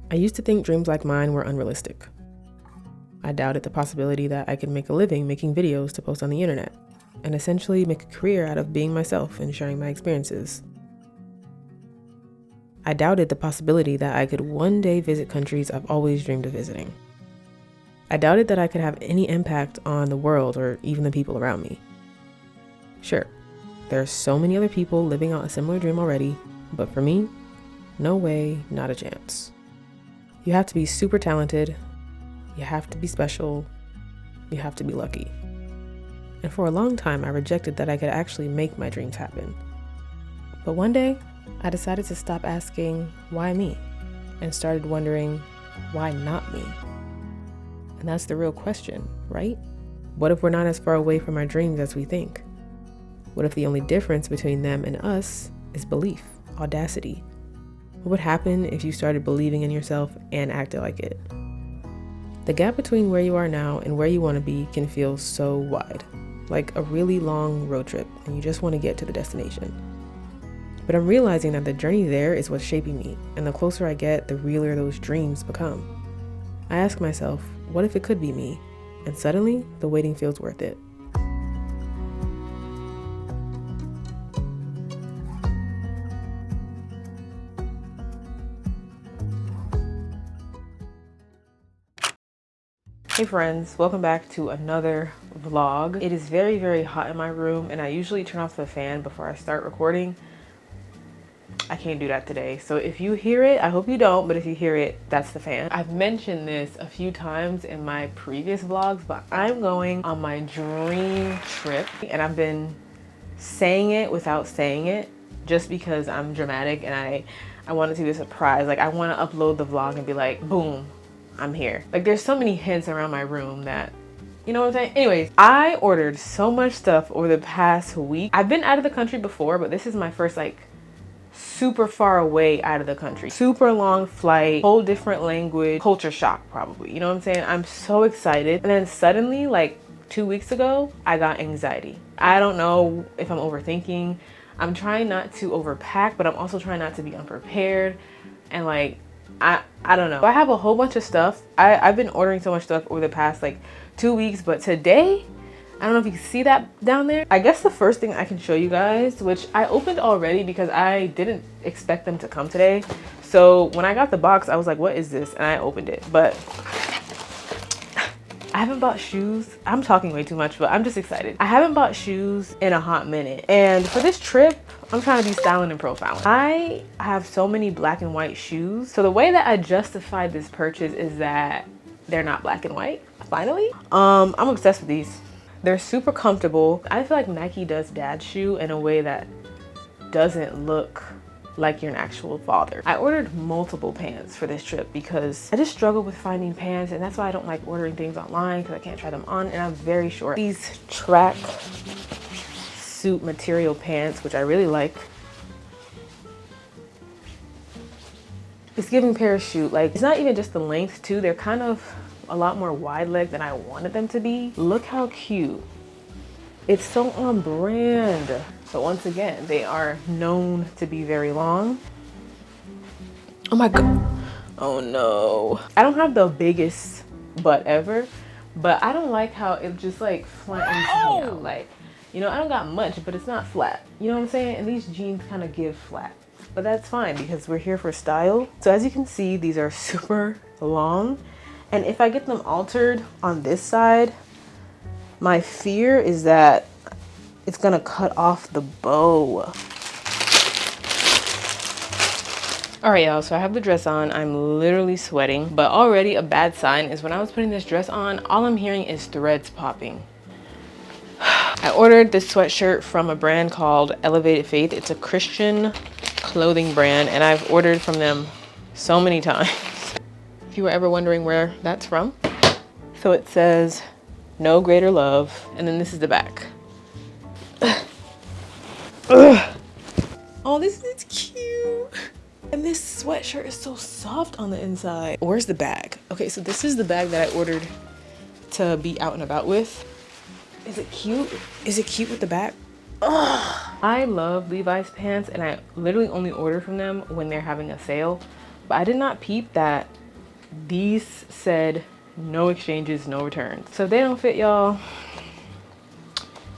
I used to think dreams like mine were unrealistic. I doubted the possibility that I could make a living making videos to post on the internet, and essentially make a career out of being myself and sharing my experiences. I doubted the possibility that I could one day visit countries I've always dreamed of visiting. I doubted that I could have any impact on the world or even the people around me. Sure, there are so many other people living out a similar dream already, but for me, no way, not a chance. You have to be super talented, you have to be special, you have to be lucky. And for a long time, I rejected that I could actually make my dreams happen. But one day, I decided to stop asking, why me? And started wondering, why not me? And that's the real question, right? What if we're not as far away from our dreams as we think? What if the only difference between them and us is belief, audacity? What would happen if you started believing in yourself and acted like it? The gap between where you are now and where you want to be can feel so wide, like a really long road trip, and you just want to get to the destination. But I'm realizing that the journey there is what's shaping me, and the closer I get, the realer those dreams become. I ask myself, what if it could be me? And suddenly, the waiting feels worth it. Hey friends, welcome back to another vlog. It is very, very hot in my room, and I usually turn off the fan before I start recording. I can't do that today. So if you hear it, I hope you don't, but if you hear it, that's the fan. I've mentioned this a few times in my previous vlogs, but I'm going on my dream trip, and I've been saying it without saying it just because I'm dramatic and I want it to be a surprise. Like, I want to upload the vlog and be like, boom, I'm here. Like, there's so many hints around my room that, you know what I'm saying? Anyways, I ordered so much stuff over the past week. I've been out of the country before, but this is my first like super far away out of the country. Super long flight, whole different language, culture shock probably. You know what I'm saying? I'm so excited. And then suddenly, like 2 weeks ago, I got anxiety. I don't know if I'm overthinking. I'm trying not to overpack, but I'm also trying not to be unprepared. And like, I don't know. I have a whole bunch of stuff. I've been ordering so much stuff over the past like 2 weeks, but today, I don't know if you can see that down there. I guess the first thing I can show you guys, which I opened already because I didn't expect them to come today. So when I got the box, I was like, what is this? And I opened it, but I haven't bought shoes. I'm talking way too much, but I'm just excited. I haven't bought shoes in a hot minute. And for this trip, I'm trying to be styling and profiling. I have so many black and white shoes. So the way that I justified this purchase is that they're not black and white, finally. I'm obsessed with these. They're super comfortable. I feel like Nike does dad shoe in a way that doesn't look like you're an actual father. I ordered multiple pants for this trip because I just struggle with finding pants, and that's why I don't like ordering things online because I can't try them on, and I'm very short. These track suit material pants, which I really like. It's giving parachute. Like, it's not even just the length too. They're kind of a lot more wide leg than I wanted them to be. Look how cute. It's so on brand. But once again, they are known to be very long. Oh my God. Oh no. I don't have the biggest butt ever, but I don't like how it just like flattens me out. Like, you know, I don't got much, but it's not flat. You know what I'm saying? And these jeans kind of give flat. But that's fine because we're here for style. So as you can see, these are super long. And if I get them altered on this side, my fear is that it's gonna cut off the bow. All right, y'all, so I have the dress on. I'm literally sweating, but already a bad sign is when I was putting this dress on, all I'm hearing is threads popping. I ordered this sweatshirt from a brand called Elevated Faith. It's a Christian clothing brand, and I've ordered from them so many times. If you were ever wondering where that's from. So it says, no greater love. And then this is the back. Oh, this is cute. And this sweatshirt is so soft on the inside. Where's the bag? Okay, so this is the bag that I ordered to be out and about with. Is it cute? Is it cute with the back? Ugh. I love Levi's pants, and I literally only order from them when they're having a sale. But I did not peep that these said no exchanges, no returns. So if they don't fit y'all,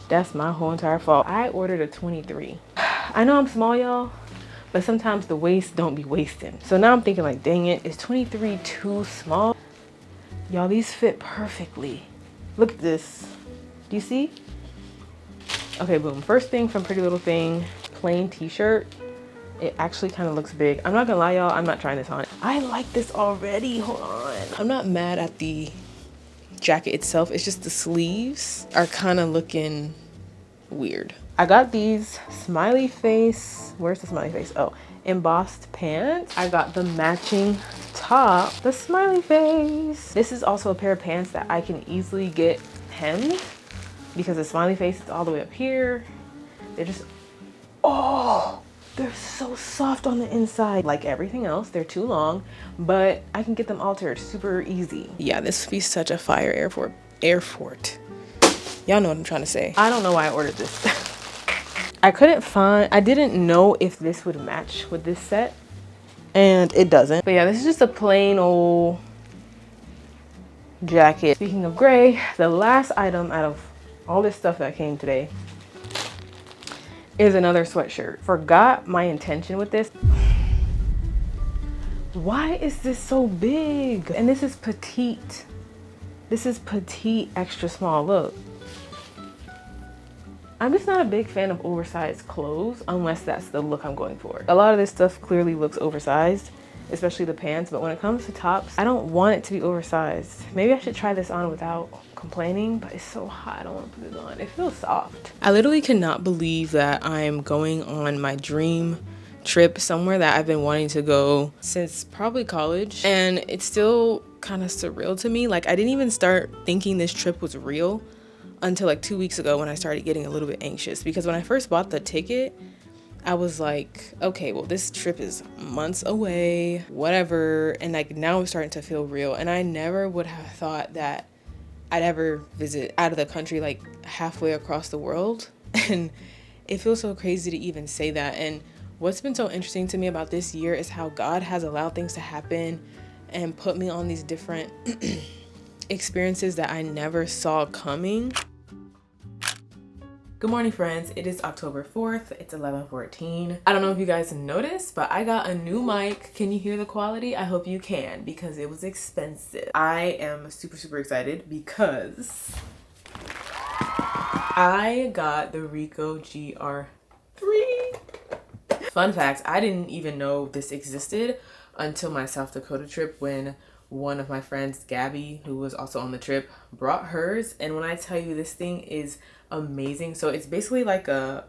that's my whole entire fault. I ordered a 23. I know I'm small, y'all, but sometimes the waist don't be wasting. So now I'm thinking like, dang it, is 23 too small? Y'all, these fit perfectly. Look at this. Do you see? Okay, boom. First thing from Pretty Little Thing, plain t-shirt. It actually kind of looks big. I'm not gonna lie, y'all, I'm not trying this on. I like this already, hold on. I'm not mad at the jacket itself. It's just the sleeves are kind of looking weird. I got these smiley face, where's the smiley face? Oh, embossed pants. I got the matching top, the smiley face. This is also a pair of pants that I can easily get hemmed because the smiley face is all the way up here. They're just, oh, they're so soft on the inside. Like everything else, they're too long, but I can get them altered super easy. Yeah, this would be such a fire airport. Y'all know what I'm trying to say. I don't know why I ordered this. I didn't know if this would match with this set, and it doesn't. But yeah, this is just a plain old jacket. Speaking of gray, the last item out of all this stuff that came today is another sweatshirt. Forgot my intention with this. Why is this so big? And this is petite. This is petite, extra small, look. I'm just not a big fan of oversized clothes unless that's the look I'm going for. A lot of this stuff clearly looks oversized, especially the pants, but when it comes to tops, I don't want it to be oversized. Maybe I should try this on without complaining, but it's so hot, I don't want to put it on. It feels soft. I literally cannot believe that I'm going on my dream trip somewhere that I've been wanting to go since probably college, and it's still kind of surreal to me. Like, I didn't even start thinking this trip was real until like 2 weeks ago when I started getting a little bit anxious, because when I first bought the ticket, I was like, okay, well, this trip is months away, whatever. And like now it's starting to feel real. And I never would have thought that I'd ever visit out of the country, like halfway across the world. And it feels so crazy to even say that. And what's been so interesting to me about this year is how God has allowed things to happen and put me on these different experiences that I never saw coming. Good morning, friends. It is October 4th. It's 11:14. I don't know if you guys noticed, but I got a new mic. Can you hear the quality? I hope you can, because it was expensive. I am super excited because I got the ricoh GR3. Fun fact, I didn't even know this existed until my South Dakota trip, when one of my friends, Gabby, who was also on the trip, brought hers. And when I tell you, this thing is amazing. So it's basically like a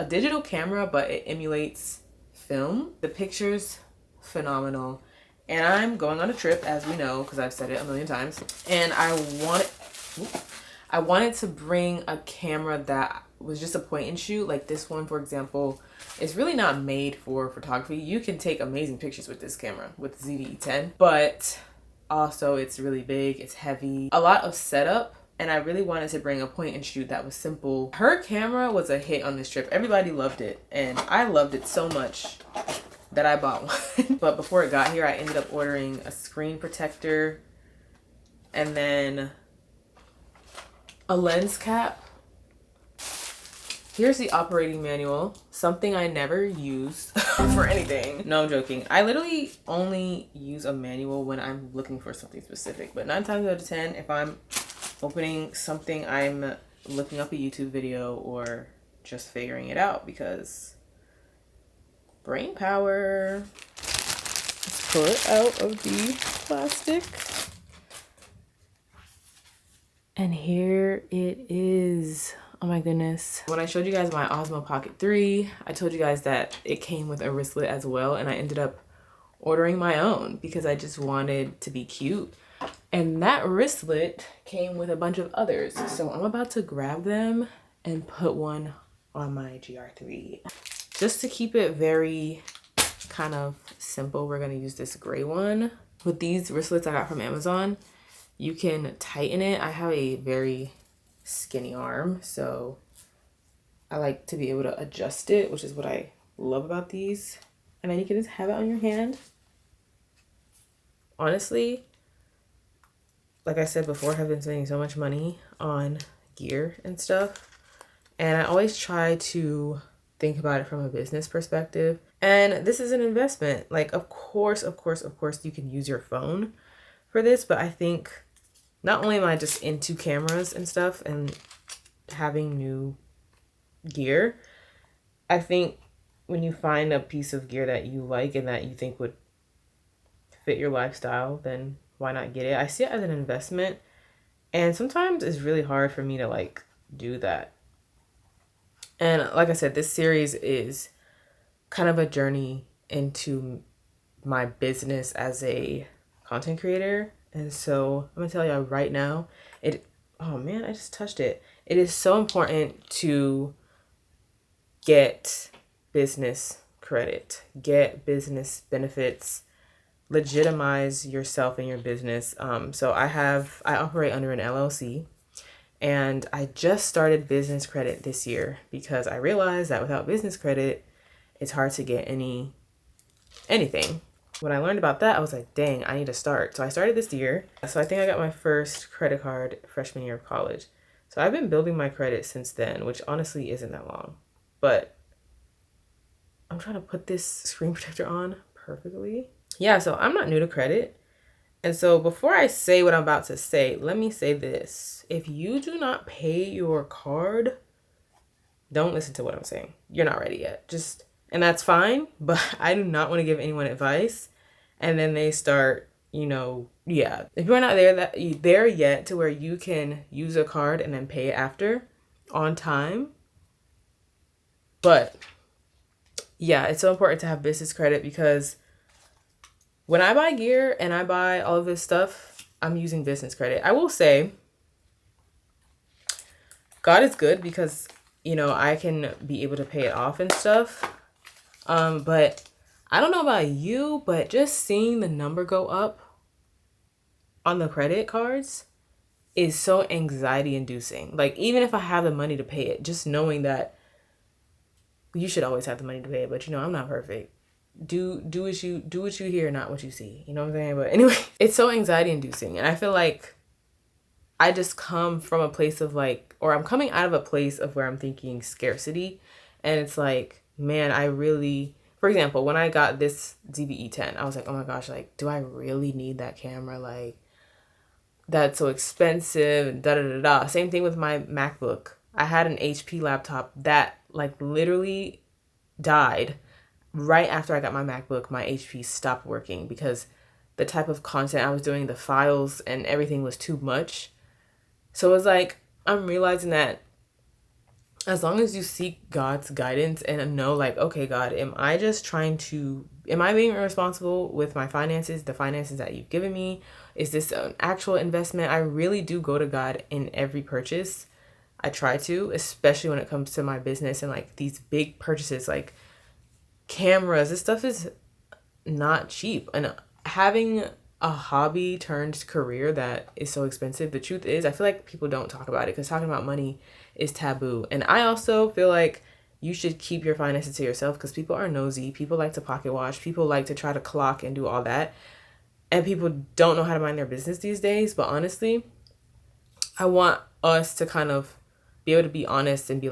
digital camera, but it emulates film. The picture's phenomenal. And I'm going on a trip, as we know, because I've said it a million times. And I wanted to bring a camera that was just a point and shoot. Like this one, for example, is really not made for photography. You can take amazing pictures with this camera, with the ZV-E10, but also it's really big, it's heavy, a lot of setup. And I really wanted to bring a point and shoot that was simple. Her camera was a hit on this trip. Everybody loved it, and I loved it so much that I bought one. But before it got here, I ended up ordering a screen protector and then a lens cap. Here's the operating manual, something I never use for anything. No, I'm joking. I literally only use a manual when I'm looking for something specific, but 9 times out of 10, if I'm opening something, I'm looking up a YouTube video or just figuring it out, because brain power. Let's pull it out of the plastic. And here it is. Oh my goodness. When I showed you guys my Osmo Pocket 3, I told you guys that it came with a wristlet as well, and I ended up ordering my own because I just wanted to be cute. And that wristlet came with a bunch of others. So I'm about to grab them and put one on my GR3. Just to keep it very kind of simple, we're gonna use this gray one. With these wristlets I got from Amazon, you can tighten it. I have a very skinny arm, so I like to be able to adjust it, which is what I love about these. And then you can just have it on your hand honestly, like I said before, I've been spending so much money on gear and stuff. And I always try to think about it from a business perspective. And this is an investment. Like, of course, you can use your phone for this. But I think not only am I just into cameras and stuff and having new gear, I think when you find a piece of gear that you like and that you think would fit your lifestyle, then why not get it? I see it as an investment. And sometimes it's really hard for me to like do that. And like I said, this series is kind of a journey into my business as a content creator. And so I'm gonna tell you right now, oh man, I just touched it. It is so important to get business credit, get business benefits, legitimize yourself and your business. So I operate under an LLC, and I just started business credit this year because I realized that without business credit, it's hard to get anything. When I learned about that, I was like, dang, I need to start. So I started this year. So I think I got my first credit card freshman year of college. So I've been building my credit since then, which honestly isn't that long. But I'm trying to put this screen protector on perfectly. Yeah, so I'm not new to credit. And so before I say what I'm about to say, let me say this. If you do not pay your card, don't listen to what I'm saying. You're not ready yet. And that's fine, but I do not want to give anyone advice. And then they start, yeah. If you're not there yet to where you can use a card and then pay it after on time. But yeah, it's so important to have business credit because when I buy gear and I buy all of this stuff, I'm using business credit. I will say God is good because, I can be able to pay it off and stuff. But I don't know about you, but just seeing the number go up on the credit cards is so anxiety inducing. Like, even if I have the money to pay it, just knowing that you should always have the money to pay it, but I'm not perfect. Do what you hear, not what you see. You know what I'm saying? But anyway, it's so anxiety inducing. And I feel like I just come from a place of I'm coming out of a place of where I'm thinking scarcity. And it's like, man, for example, when I got this DVE10, I was like, oh my gosh, do I really need that camera? That's so expensive and da da da da. Same thing with my MacBook. I had an HP laptop that literally died right after I got my MacBook. My HP stopped working because the type of content I was doing, the files and everything was too much. So it was I'm realizing that as long as you seek God's guidance and know okay, God, am I being irresponsible with my finances, the finances that you've given me? Is this an actual investment? I really do go to God in every purchase. I try to, especially when it comes to my business and these big purchases like cameras. This stuff is not cheap. And having a hobby turned career that is so expensive, the truth is, I feel like people don't talk about it because talking about money is taboo. And I also feel like you should keep your finances to yourself because people are nosy. People like to pocket watch. People like to try to clock and do all that. And people don't know how to mind their business these days. But honestly, I want us to kind of be able to be honest and be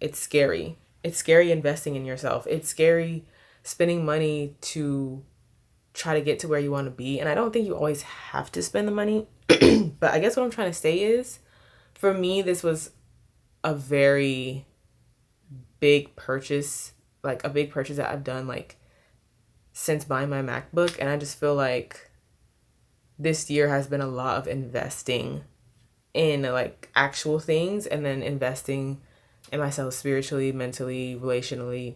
it's scary. It's scary investing in yourself. It's scary spending money to try to get to where you want to be. And I don't think you always have to spend the money. But I guess what I'm trying to say is, for me, this was a very big purchase, a big purchase that I've done since buying my MacBook. And I just feel like this year has been a lot of investing in actual things and then investing in myself spiritually, mentally, relationally.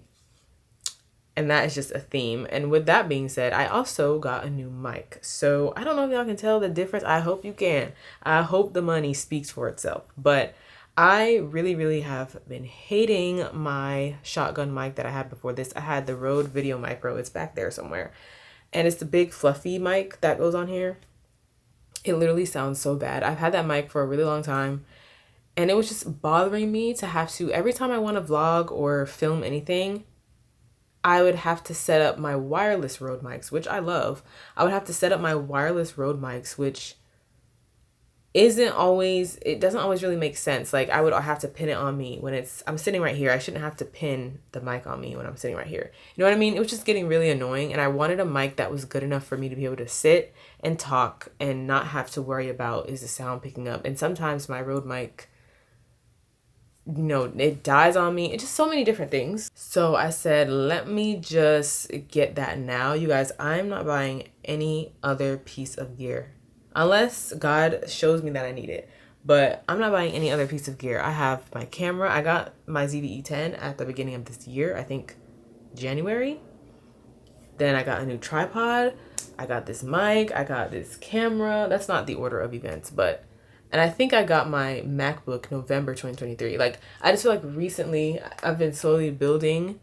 And that is just a theme. And with that being said, I also got a new mic. So I don't know if y'all can tell the difference. I hope you can. I hope the money speaks for itself. But I really, really have been hating my shotgun mic that I had before this. I had the Rode Video Micro. It's back there somewhere. And it's the big fluffy mic that goes on here. It literally sounds so bad. I've had that mic for a really long time. And it was just bothering me to have to, every time I want to vlog or film anything, I would have to set up my wireless Rode mics, which I love. I would have to set up my wireless Rode mics, which it doesn't always really make sense. Like I would have to pin it on me when I'm sitting right here. I shouldn't have to pin the mic on me when I'm sitting right here. You know what I mean? It was just getting really annoying, and I wanted a mic that was good enough for me to be able to sit and talk and not have to worry about, is the sound picking up? And sometimes my Rode mic, it dies on me. It's just so many different things. So I said, let me just get that now. You guys, I'm not buying any other piece of gear unless God shows me that I need it. But I'm not buying any other piece of gear. I have my camera. I got my ZV-E10 at the beginning of this year, I think January. Then I got a new tripod. I got this mic. I got this camera. That's not the order of events, and I think I got my MacBook November 2023. Like, I just feel like recently I've been slowly building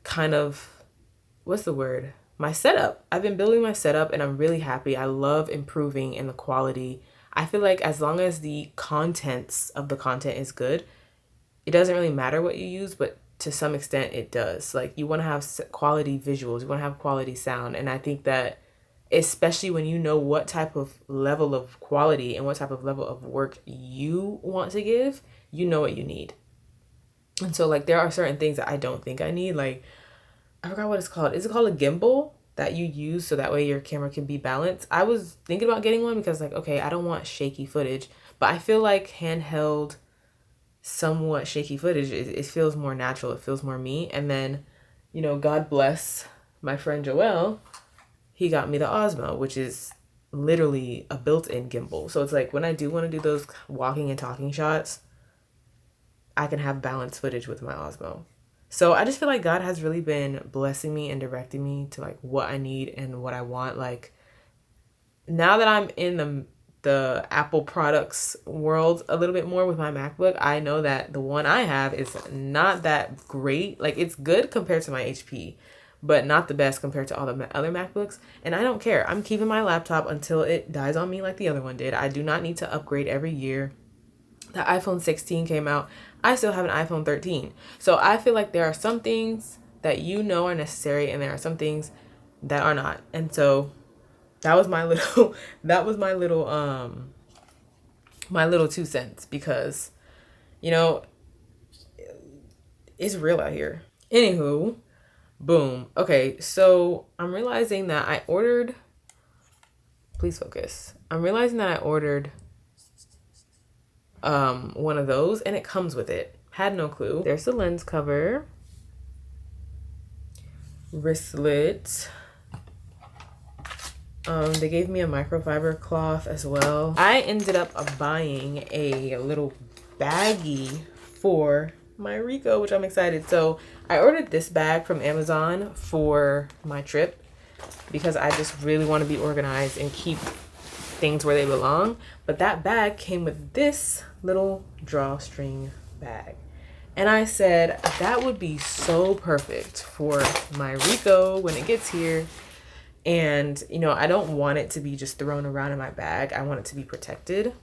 kind of, what's the word? My setup. I've been building my setup and I'm really happy. I love improving in the quality. I feel like as long as the contents of the content is good, it doesn't really matter what you use, but to some extent it does. Like, you want to have quality visuals, you want to have quality sound. And I think that especially when you know what type of level of quality and what type of level of work you want to give, you know what you need. And so like there are certain things that I don't think I need. Like, I forgot what it's called. Is it called a gimbal that you use so that way your camera can be balanced? I was thinking about getting one because like, okay, I don't want shaky footage, but I feel like handheld, somewhat shaky footage, it feels more natural. It feels more me. And then, God bless my friend Joelle. He got me the Osmo, which is literally a built-in gimbal. So it's like when I do want to do those walking and talking shots, I can have balanced footage with my Osmo. So I just feel like God has really been blessing me and directing me to like what I need and what I want. Like, now that I'm in the Apple products world a little bit more with my MacBook, I know that the one I have is not that great. Like, it's good compared to my HP, but not the best compared to all the other MacBooks. And I don't care. I'm keeping my laptop until it dies on me like the other one did. I do not need to upgrade every year. The iPhone 16 came out. I still have an iPhone 13. So I feel like there are some things that are necessary and there are some things that are not. And so that was my little my little 2 cents, because it's real out here. Anywho, boom. Okay, so I'm realizing that I ordered, please focus. I'm realizing that I ordered one of those and it comes with it. Had no clue. There's the lens cover, wristlet. They gave me a microfiber cloth as well. I ended up buying a little baggie for my ricoh, which I'm excited. So I ordered this bag from Amazon for my trip because I just really want to be organized and keep things where they belong. But that bag came with this little drawstring bag. And I said, that would be so perfect for my ricoh when it gets here. And, I don't want it to be just thrown around in my bag. I want it to be protected.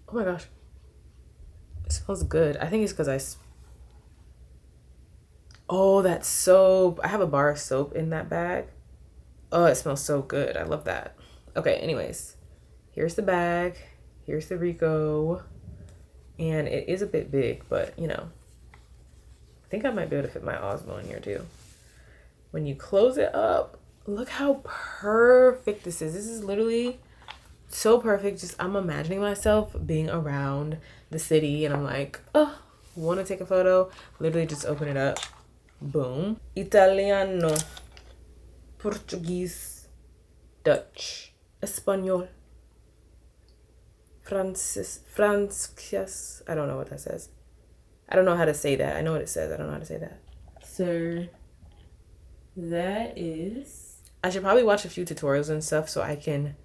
Oh my gosh. It smells good. I think it's because oh, that soap. I have a bar of soap in that bag. Oh, it smells so good. I love that. Okay, anyways. Here's the bag. Here's the ricoh. And it is a bit big, but, I think I might be able to fit my Osmo in here too. When you close it up, look how perfect this is. This is literally so perfect. Just, I'm imagining myself being around the city and I'm like, oh, want to take a photo? Literally just open it up. Boom. Italiano, Portuguese, Dutch, Espanol, Francis, I don't know what that says. I don't know how to say that. I know what it says. I don't know how to say that. Sir. That is, I should probably watch a few tutorials and stuff so I can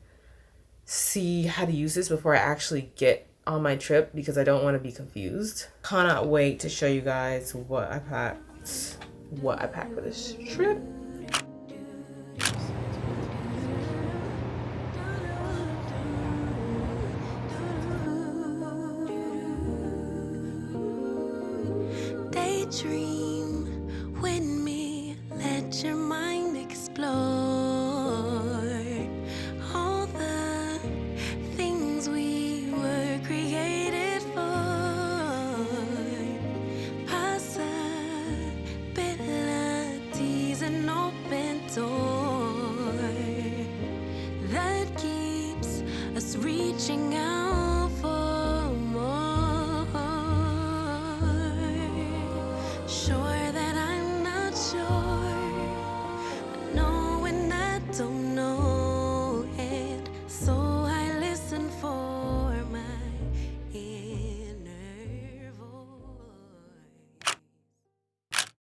see how to use this before I actually get on my trip, because I don't want to be confused. Cannot wait to show you guys what I packed for this trip. Daydream. all the things we were created for. Possibilities, an open door that keeps us reaching out.